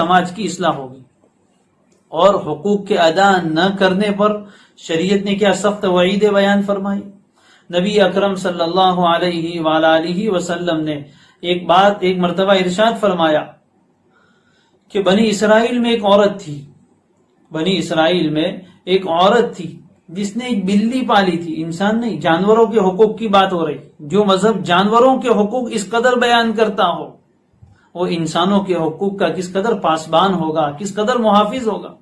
سماج کی اصلاح ہوگی۔ اور حقوق کے ادا نہ کرنے پر شریعت نے کیا سخت وعید بیان فرمائی۔ نبی اکرم صلی اللہ علیہ وآلہ وسلم نے ایک مرتبہ ارشاد فرمایا کہ بنی اسرائیل میں ایک عورت تھی جس نے ایک بلی پالی تھی، انسان نہیں، جانوروں کے حقوق کی بات ہو رہی۔ جو مذہب جانوروں کے حقوق اس قدر بیان کرتا ہو وہ انسانوں کے حقوق کا کس قدر پاسبان ہوگا، کس قدر محافظ ہوگا۔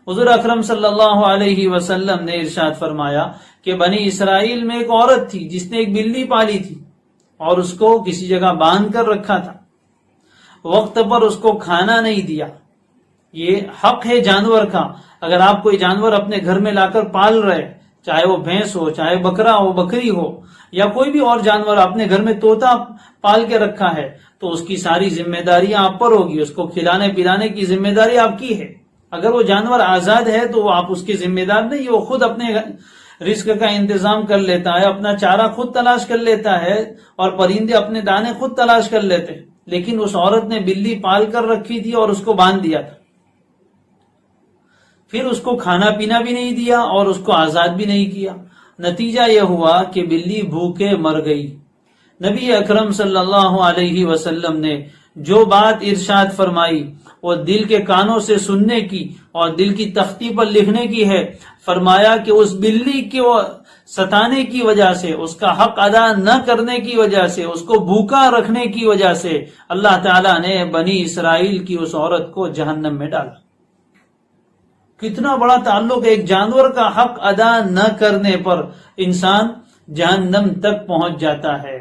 حضور اکرم صلی اللہ علیہ وسلم نے ارشاد فرمایا کہ بنی اسرائیل میں ایک عورت تھی جس نے ایک بلی پالی تھی اور اس کو کسی جگہ باندھ کر رکھا تھا، وقت پر اس کو کھانا نہیں دیا۔ یہ حق ہے جانور کا۔ اگر آپ کوئی جانور اپنے گھر میں لا کر پال رہے، چاہے وہ بھینس ہو، چاہے بکرا ہو، بکری ہو، یا کوئی بھی اور جانور اپنے گھر میں طوطا پال کے رکھا ہے، تو اس کی ساری ذمہ داریاں آپ پر ہوگی، اس کو کھلانے پلانے کی ذمہ داری آپ کی ہے۔ اگر وہ جانور آزاد ہے تو آپ اس کی ذمہ دار نہیں، وہ خود اپنے رزق کا انتظام کر لیتا ہے، اپنا چارہ خود تلاش کر لیتا ہے، اور پرندے اپنے دانے خود تلاش کر لیتے ہیں۔ لیکن اس عورت نے بلی پال کر رکھی تھی اور اس کو باندھ دیا تھا، پھر اس کو کھانا پینا بھی نہیں دیا اور اس کو آزاد بھی نہیں کیا۔ نتیجہ یہ ہوا کہ بلی بھوکے مر گئی۔ نبی اکرم صلی اللہ علیہ وسلم نے جو بات ارشاد فرمائی وہ دل کے کانوں سے سننے کی اور دل کی تختی پر لکھنے کی ہے۔ فرمایا کہ اس بلی کو ستانے کی وجہ سے، اس کا حق ادا نہ کرنے کی وجہ سے، اس کو بھوکا رکھنے کی وجہ سے اللہ تعالیٰ نے بنی اسرائیل کی اس عورت کو جہنم میں ڈالا۔ کتنا بڑا تعلق ہے، ایک جانور کا حق ادا نہ کرنے پر انسان جہنم تک پہنچ جاتا ہے،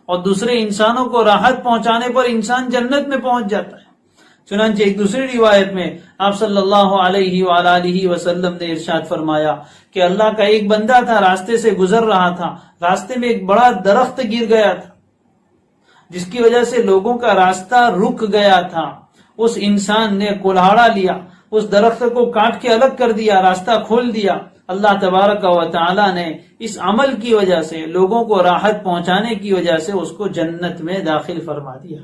اور دوسرے انسانوں کو راحت پہنچانے پر انسان جنت میں پہنچ جاتا ہے۔ چنانچہ ایک دوسری روایت میں آپ صلی اللہ علیہ وآلہ وسلم نے ارشاد فرمایا کہ اللہ کا ایک بندہ تھا، راستے سے گزر رہا تھا، راستے میں ایک بڑا درخت گر گیا تھا جس کی وجہ سے لوگوں کا راستہ رک گیا تھا۔ اس انسان نے کلہاڑا لیا، اس درخت کو کاٹ کے الگ کر دیا، راستہ کھول دیا۔ اللہ تبارک و تعالی نے اس عمل کی وجہ سے، لوگوں کو راحت پہنچانے کی وجہ سے اس کو جنت میں داخل فرما دیا۔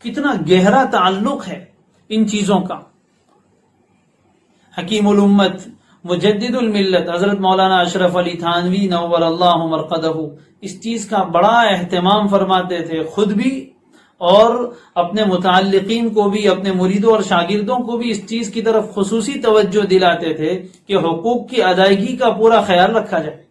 کتنا گہرا تعلق ہے ان چیزوں کا۔ حکیم الامت، مجدد الملت حضرت مولانا اشرف علی تھانوی نور اللہ مرقدہ اس چیز کا بڑا اہتمام فرماتے تھے، خود بھی اور اپنے متعلقین کو بھی، اپنے مریدوں اور شاگردوں کو بھی اس چیز کی طرف خصوصی توجہ دلاتے تھے کہ حقوق کی ادائیگی کا پورا خیال رکھا جائے۔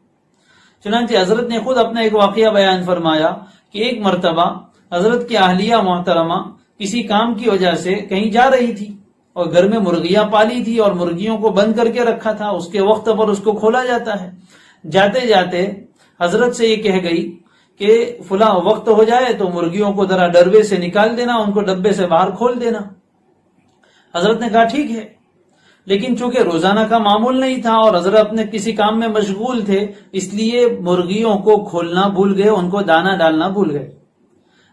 چنانچہ حضرت نے خود اپنا ایک واقعہ بیان فرمایا کہ ایک مرتبہ حضرت کی اہلیہ محترمہ کسی کام کی وجہ سے کہیں جا رہی تھی اور گھر میں مرغیاں پالی تھی اور مرغیوں کو بند کر کے رکھا تھا، اس کے وقت پر اس کو کھولا جاتا ہے۔ جاتے جاتے حضرت سے یہ کہہ گئی کہ فلاں وقت ہو جائے تو مرغیوں کو ذرا ڈربے سے نکال دینا، ان کو ڈبے سے باہر کھول دینا۔ حضرت نے کہا ٹھیک ہے، لیکن چونکہ روزانہ کا معمول نہیں تھا اور حضرت اپنے کسی کام میں مشغول تھے، اس لیے مرغیوں کو کھولنا بھول گئے، ان کو دانہ ڈالنا بھول گئے۔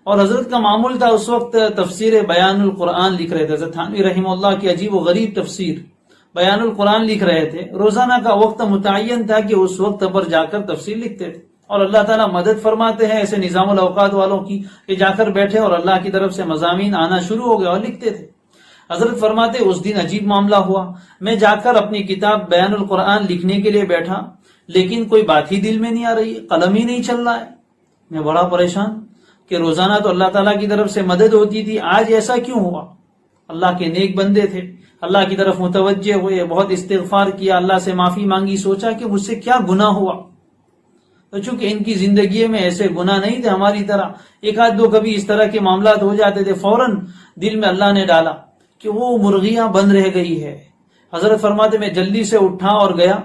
اور حضرت کا معمول تھا اس وقت تفسیر بیان القرآن لکھ رہے تھے، حضرت تھانوی رحمہ اللہ کی عجیب و غریب تفسیر بیان القرآن لکھ رہے تھے۔ روزانہ کا وقت متعین تھا کہ اس وقت پر جا کر تفسیر لکھتے تھے، اور اللہ تعالیٰ مدد فرماتے ہیں ایسے نظام الاوقات والوں کی کہ جا کر بیٹھے اور اللہ کی طرف سے مضامین آنا شروع ہو گئے اور لکھتے تھے۔ حضرت فرماتے اس دن عجیب معاملہ ہوا، میں جا کر اپنی کتاب بیان القرآن لکھنے کے لیے بیٹھا، لیکن کوئی بات ہی دل میں نہیں آ رہی، قلم ہی نہیں چل رہا ہے۔ میں بڑا پریشان کہ روزانہ تو اللہ تعالیٰ کی طرف سے مدد ہوتی تھی، آج ایسا کیوں ہوا؟ اللہ کے نیک بندے تھے، اللہ کی طرف متوجہ ہوئے، بہت استغفار کیا، اللہ سے معافی مانگی، سوچا کہ مجھ سے کیا گناہ ہوا۔ تو چونکہ ان کی زندگی میں ایسے گناہ نہیں تھے ہماری طرح، ایک آدھ دو کبھی اس طرح کے معاملات ہو جاتے تھے، فوراً دل میں اللہ نے ڈالا کہ وہ مرغیاں بند رہ گئی ہے۔ حضرت فرماتے میں جلدی سے اٹھا اور گیا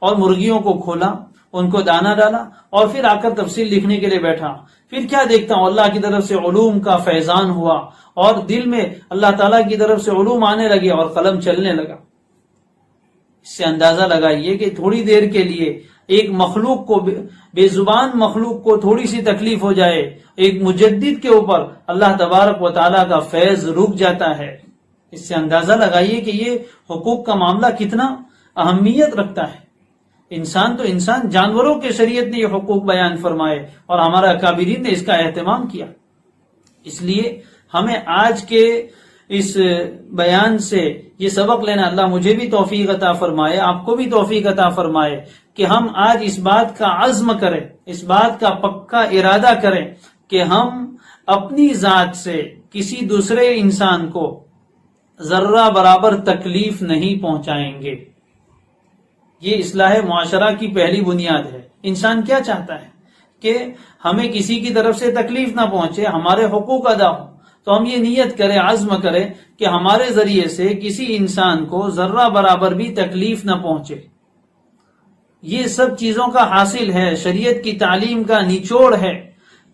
اور مرغیوں کو کھولا، ان کو دانہ ڈالا اور پھر آ کر تفسیر لکھنے کے لیے بیٹھا۔ پھر کیا دیکھتا ہوں، اللہ کی طرف سے علوم کا فیضان ہوا اور دل میں اللہ تعالیٰ کی طرف سے علوم آنے لگے اور قلم چلنے لگا۔ اس سے اندازہ لگائیے کہ تھوڑی دیر کے لیے ایک مخلوق کو، بے زبان مخلوق کو تھوڑی سی تکلیف ہو جائے، ایک مجدد کے اوپر اللہ تبارک و تعالیٰ کا فیض رک جاتا ہے۔ اس سے اندازہ لگائیے کہ یہ حقوق کا معاملہ کتنا اہمیت رکھتا ہے۔ انسان تو انسان، جانوروں کے شریعت نے یہ حقوق بیان فرمائے اور ہمارا اکابرین نے اس کا اہتمام کیا۔ اس لیے ہمیں آج کے اس بیان سے یہ سبق لینا، اللہ مجھے بھی توفیق عطا فرمائے، آپ کو بھی توفیق عطا فرمائے کہ ہم آج اس بات کا عزم کریں، اس بات کا پکا ارادہ کریں کہ ہم اپنی ذات سے کسی دوسرے انسان کو ذرہ برابر تکلیف نہیں پہنچائیں گے۔ یہ اصلاح معاشرہ کی پہلی بنیاد ہے۔ انسان کیا چاہتا ہے کہ ہمیں کسی کی طرف سے تکلیف نہ پہنچے، ہمارے حقوق ادا ہوں، تو ہم یہ نیت کریں، عزم کریں کہ ہمارے ذریعے سے کسی انسان کو ذرہ برابر بھی تکلیف نہ پہنچے۔ یہ سب چیزوں کا حاصل ہے، شریعت کی تعلیم کا نچوڑ ہے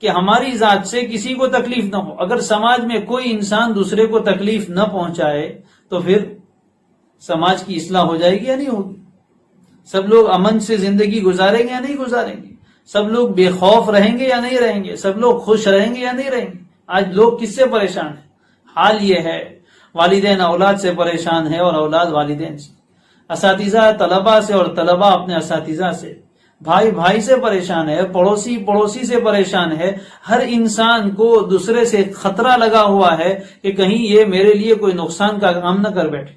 کہ ہماری ذات سے کسی کو تکلیف نہ ہو۔ اگر سماج میں کوئی انسان دوسرے کو تکلیف نہ پہنچائے تو پھر سماج کی اصلاح ہو جائے گی یا نہیں ہوگی؟ سب لوگ امن سے زندگی گزاریں گے یا نہیں گزاریں گے؟ سب لوگ بے خوف رہیں گے یا نہیں رہیں گے؟ سب لوگ خوش رہیں گے یا نہیں رہیں گے؟ آج لوگ کس سے پریشان ہیں؟ حال یہ ہے، والدین اولاد سے پریشان ہے اور اولاد والدین سے، اساتذہ طلبہ سے اور طلبہ اپنے اساتذہ سے، بھائی بھائی سے پریشان ہے، پڑوسی پڑوسی سے پریشان ہے۔ ہر انسان کو دوسرے سے خطرہ لگا ہوا ہے کہ کہیں یہ میرے لیے کوئی نقصان کا کام نہ کر بیٹھے،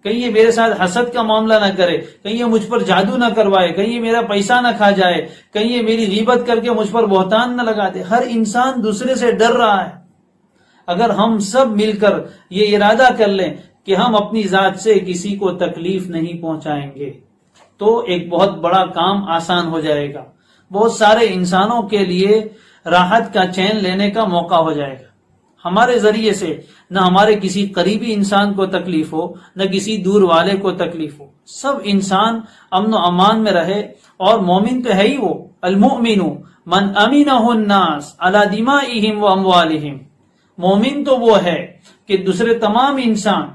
کہیں یہ میرے ساتھ حسد کا معاملہ نہ کرے، کہیں یہ مجھ پر جادو نہ کروائے، کہیں یہ میرا پیسہ نہ کھا جائے، کہیں یہ میری غیبت کر کے مجھ پر بہتان نہ لگا دے۔ ہر انسان دوسرے سے ڈر رہا ہے۔ اگر ہم سب مل کر یہ ارادہ کر لیں کہ ہم اپنی ذات سے کسی کو تکلیف نہیں پہنچائیں گے تو ایک بہت بڑا کام آسان ہو جائے گا، بہت سارے انسانوں کے لیے راحت کا چین لینے کا موقع ہو جائے گا۔ ہمارے ذریعے سے نہ ہمارے کسی قریبی انسان کو تکلیف ہو، نہ کسی دور والے کو تکلیف ہو، سب انسان امن و امان میں رہے۔ اور مومن تو ہے ہی وہ، المؤمن من امینہ الناس علی دمائہم و اموالہم، مومن تو وہ ہے کہ دوسرے تمام انسان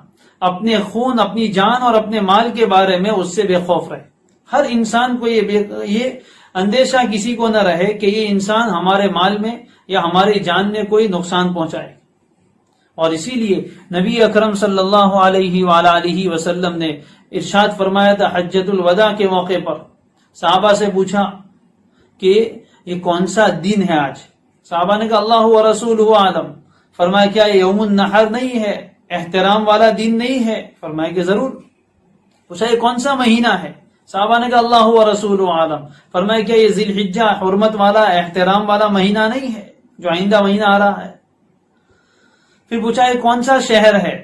اپنے خون، اپنی جان اور اپنے مال کے بارے میں اس سے بے خوف رہے۔ ہر انسان کو یہ اندیشہ کسی کو نہ رہے کہ یہ انسان ہمارے مال میں یا ہماری جان میں کوئی نقصان پہنچائے۔ اور اسی لیے نبی اکرم صلی اللہ علیہ وآلہ وسلم نے ارشاد فرمایا تھا حجۃ الوداع کے موقع پر، صحابہ سے پوچھا کہ یہ کون سا دن ہے آج؟ صحابہ نے کہا اللہ و رسولہ عالم۔ فرمایا کیا یہ یوم النحر نہیں ہے، احترام والا دن نہیں ہے؟ فرمایا کہ ضرور۔ پوچھا یہ کون سا مہینہ ہے؟ صحابہ نے کہا اللہ و رسولہ عالم۔ فرمایا کیا یہ ذی الحجہ حرمت والا احترام والا مہینہ نہیں ہے جو آئندہ مہینہ آ رہا ہے؟ پھر پوچھا یہ کون سا شہر ہے؟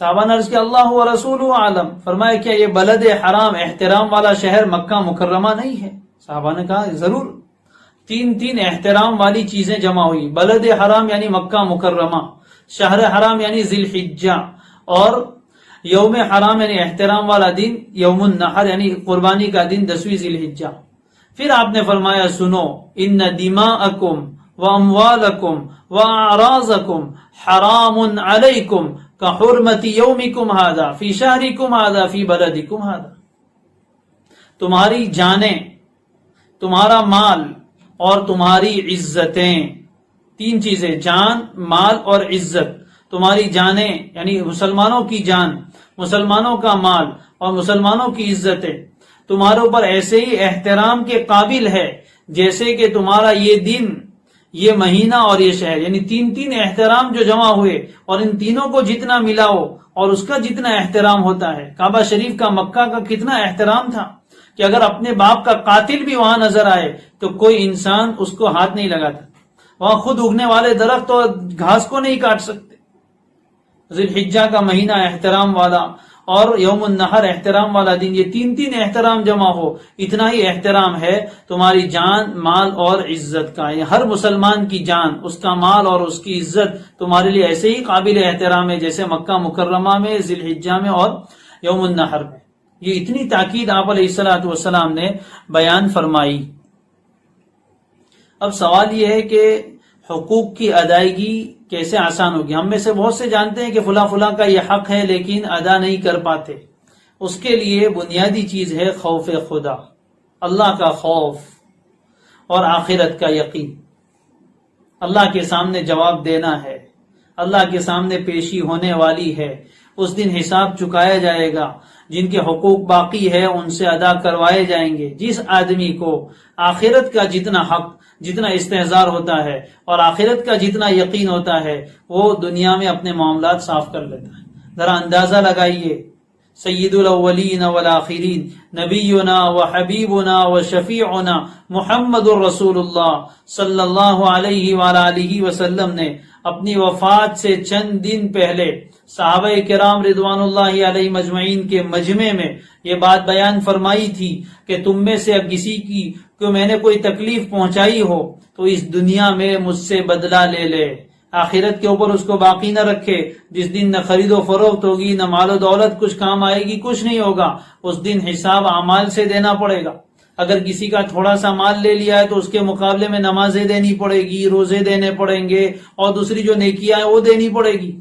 صحابہ نے عرض کیا اللہ و رسولہ عالم۔ فرمایا کیا یہ بلد حرام احترام والا شہر مکہ مکرمہ نہیں ہے؟ صحابہ نے کہا ضرور۔ تین احترام والی چیزیں جمع ہوئی، بلد حرام یعنی مکہ مکرمہ، شہر حرام یعنی ذی الحجہ، اور یوم حرام یعنی احترام والا دن یوم النحر یعنی قربانی کا دن 10ویں ذی الحجہ۔ پھر آپ نے فرمایا سنو ان دماءکم واموالکم واعراضکم حرام علیکم کحرمت یومکم ھذا فی شہرکم ھذا فی بلدکم ھذا، تمہاری جانیں، تمہارا مال اور تمہاری عزتیں، تین چیزیں، جان، مال اور عزت، تمہاری جانیں یعنی مسلمانوں کی جان، مسلمانوں کا مال اور مسلمانوں کی عزتیں تمہارے اوپر ایسے ہی احترام کے قابل ہے جیسے کہ تمہارا یہ دن، یہ مہینہ اور یہ شہر، یعنی تین احترام جو جمع ہوئے اور ان تینوں کو جتنا ملاؤ اور اس کا جتنا احترام ہوتا ہے۔ کعبہ شریف کا، مکہ کا کتنا احترام تھا کہ اگر اپنے باپ کا قاتل بھی وہاں نظر آئے تو کوئی انسان اس کو ہاتھ نہیں لگاتا، وہاں خود اگنے والے درخت اور گھاس کو نہیں کاٹ سکتے۔ ذی الحجہ کا مہینہ احترام والا اور یوم النحر احترام والا دن، یہ تین احترام جمع ہو، اتنا ہی احترام ہے تمہاری جان، مال اور عزت کا۔ ہر مسلمان کی جان، اس کا مال اور اس کی عزت تمہارے لیے ایسے ہی قابل احترام ہے جیسے مکہ مکرمہ میں، ذی الحجہ میں اور یوم النحر میں۔ یہ اتنی تاکید آپ علیہ الصلوۃ والسلام نے بیان فرمائی۔ اب سوال یہ ہے کہ حقوق کی ادائیگی کیسے آسان ہوگی؟ ہم میں سے بہت سے جانتے ہیں کہ فلاں کا یہ حق ہے لیکن ادا نہیں کر پاتے۔ اس کے لیے بنیادی چیز ہے خوف خدا، اللہ کا خوف اور آخرت کا یقین۔ اللہ کے سامنے جواب دینا ہے، اللہ کے سامنے پیشی ہونے والی ہے، اس دن حساب چکایا جائے گا، جن کے حقوق باقی ہے ان سے ادا کروائے جائیں گے۔ جس آدمی کو آخرت کا جتنا حق، جتنا استحضار ہوتا ہے اور آخرت کا جتنا یقین ہوتا ہے، وہ دنیا میں اپنے معاملات صاف کر لیتا ہے۔ ذرا اندازہ لگائیے، سید الاولین والآخرین، نبینا و حبیبنا و شفیعنا محمد الرسول اللہ صلی اللہ علیہ وآلہ وسلم نے اپنی وفات سے چند دن پہلے صحابہ کرام رضوان اللہ علیہ مجمعین کے مجمع میں یہ بات بیان فرمائی تھی کہ تم میں سے کسی کی کو میں نے کوئی تکلیف پہنچائی ہو تو اس دنیا میں مجھ سے بدلہ لے لے، آخرت کے اوپر اس کو باقی نہ رکھے، جس دن نہ خرید و فروخت ہوگی، نہ مال و دولت کچھ کام آئے گی، کچھ نہیں ہوگا۔ اس دن حساب اعمال سے دینا پڑے گا۔ اگر کسی کا تھوڑا سا مال لے لیا ہے تو اس کے مقابلے میں نمازیں دینی پڑے گی، روزے دینے پڑیں گے، اور دوسری جو نیکیاں ہیں وہ دینی پڑے گی۔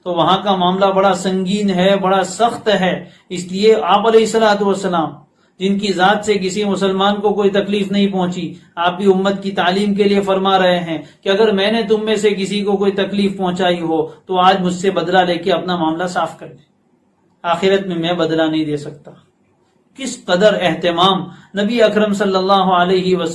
تو وہاں کا معاملہ بڑا سنگین ہے، بڑا سخت ہے۔ اس لیے آپ علیہ الصلوۃ والسلام، جن کی ذات سے کسی مسلمان کو کوئی تکلیف نہیں پہنچی، آپ بھی امت کی تعلیم کے لیے فرما رہے ہیں کہ اگر میں نے تم میں سے کسی کو کوئی تکلیف پہنچائی ہو تو آج مجھ سے بدلہ لے کے اپنا معاملہ صاف کر دے، آخرت میں بدلہ نہیں دے سکتا۔ کس قدر اہتمام نبی اکرم صلی اللہ علیہ وسلم